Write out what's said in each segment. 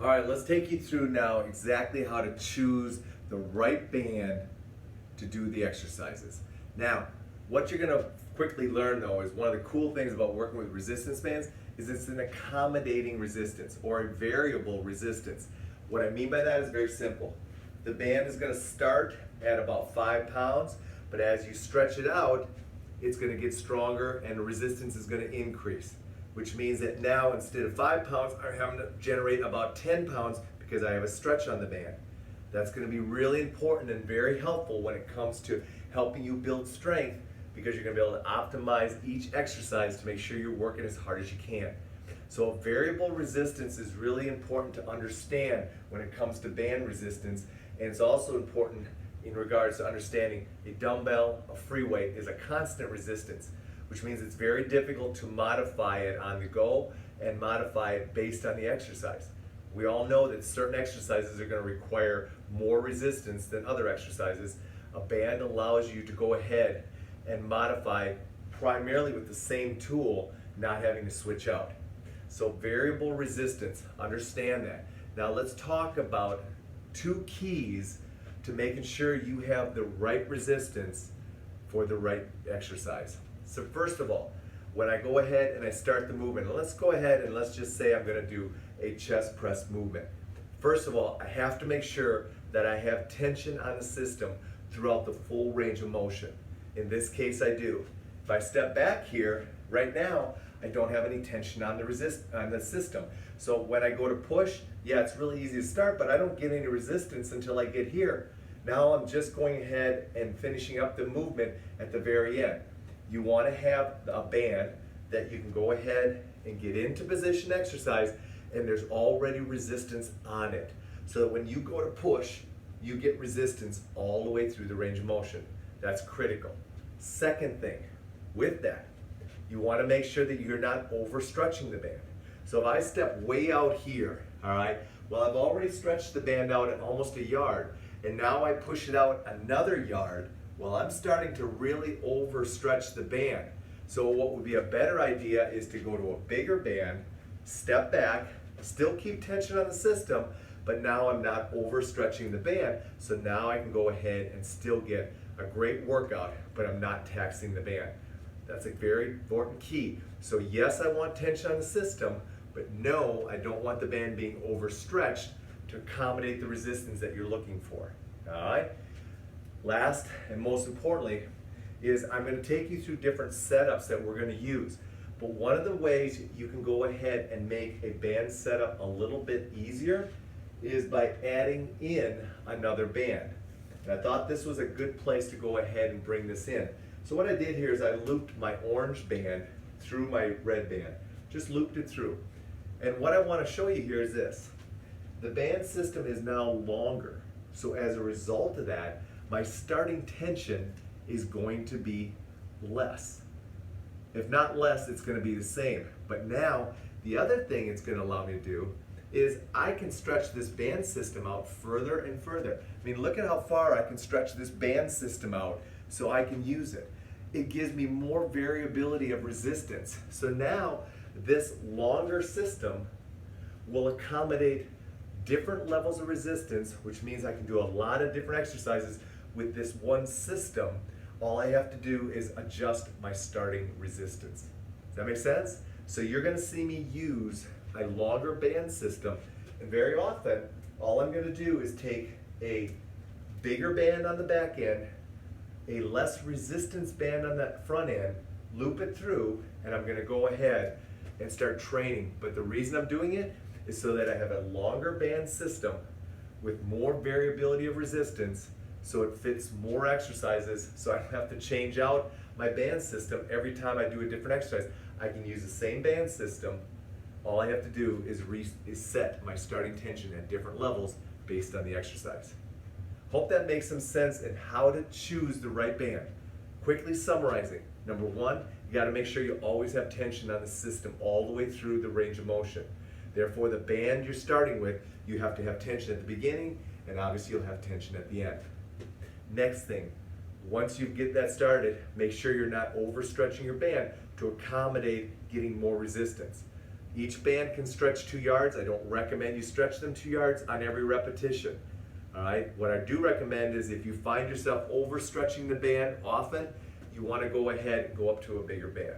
All right, let's take you through now exactly how to choose the right band to do the exercises. Now, what you're gonna quickly learn though is one of the cool things about working with resistance bands is it's an accommodating resistance or a variable resistance. What I mean by that is very simple. The band is gonna start at about 5 pounds, but as you stretch it out, it's gonna get stronger and the resistance is gonna increase, which means that now instead of 5 pounds, I'm having to generate about 10 pounds because I have a stretch on the band. That's going to be really important and very helpful when it comes to helping you build strength, because you're going to be able to optimize each exercise to make sure you're working as hard as you can. So variable resistance is really important to understand when it comes to band resistance, and it's also important in regards to understanding a dumbbell, a free weight is a constant resistance, which means it's very difficult to modify it on the go and modify it based on the exercise. We all know that certain exercises are going to require more resistance than other exercises. A band allows you to go ahead and modify primarily with the same tool, not having to switch out. So variable resistance, understand that. Now let's talk about 2 keys to making sure you have the right resistance for the right exercise. So first of all, when I go ahead and I start the movement, let's go ahead and let's just say I'm going to do a chest press movement. First of all, I have to make sure that I have tension on the system throughout the full range of motion. In this case, I do. If I step back here, right now, I don't have any tension on the system. So when I go to push, yeah, it's really easy to start, but I don't get any resistance until I get here. Now I'm just going ahead and finishing up the movement at the very end. You want to have a band that you can go ahead and get into position exercise and there's already resistance on it. So that when you go to push, you get resistance all the way through the range of motion. That's critical. Second thing, with that, you want to make sure that you're not overstretching the band. So if I step way out here, all right, well, I've already stretched the band out at almost 1 yard, and now I push it out another yard, well, I'm starting to really overstretch the band. So what would be a better idea is to go to a bigger band, step back, still keep tension on the system, but now I'm not overstretching the band, so now I can go ahead and still get a great workout, but I'm not taxing the band. That's a very important key. So yes, I want tension on the system, but no, I don't want the band being overstretched to accommodate the resistance that you're looking for. All right? Last and most importantly is I'm going to take you through different setups that we're going to use. But one of the ways you can go ahead and make a band setup a little bit easier is by adding in another band. And I thought this was a good place to go ahead and bring this in. So what I did here is I looped my orange band through my red band. Just looped it through. And what I want to show you here is this. The band system is now longer. So as a result of that, my starting tension is going to be less. If not less, it's going to be the same. But now, the other thing it's going to allow me to do is I can stretch this band system out further and further. I mean, look at how far I can stretch this band system out so I can use it. It gives me more variability of resistance. So now, this longer system will accommodate different levels of resistance, which means I can do a lot of different exercises with this one system. All I have to do is adjust my starting resistance. Does that make sense? So you're going to see me use a longer band system, and very often all I'm going to do is take a bigger band on the back end, a less resistance band on that front end, loop it through, and I'm going to go ahead and start training. But the reason I'm doing it is so that I have a longer band system with more variability of resistance, so it fits more exercises, so I don't have to change out my band system every time I do a different exercise. I can use the same band system. All I have to do is set my starting tension at different levels based on the exercise. Hope that makes some sense in how to choose the right band. Quickly summarizing, number one, you got to make sure you always have tension on the system all the way through the range of motion. Therefore, the band you're starting with, you have to have tension at the beginning, and obviously you'll have tension at the end. Next thing, once you get that started, make sure you're not overstretching your band to accommodate getting more resistance. Each band can stretch 2 yards. I don't recommend you stretch them 2 yards on every repetition. All right, what I do recommend is if you find yourself overstretching the band often, you want to go ahead and go up to a bigger band.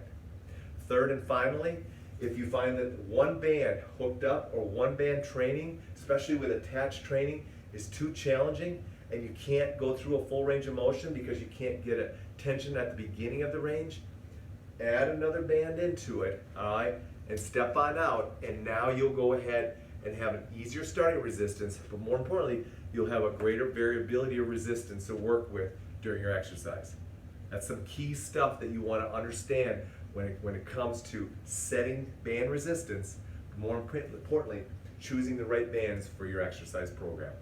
Third and finally, if you find that one band hooked up or one band training, especially with attached training, is too challenging and you can't go through a full range of motion because you can't get a tension at the beginning of the range, add another band into it, all right, and step on out, and now you'll go ahead and have an easier starting resistance, but more importantly, you'll have a greater variability of resistance to work with during your exercise. That's some key stuff that you want to understand when it comes to setting band resistance, more importantly, choosing the right bands for your exercise program.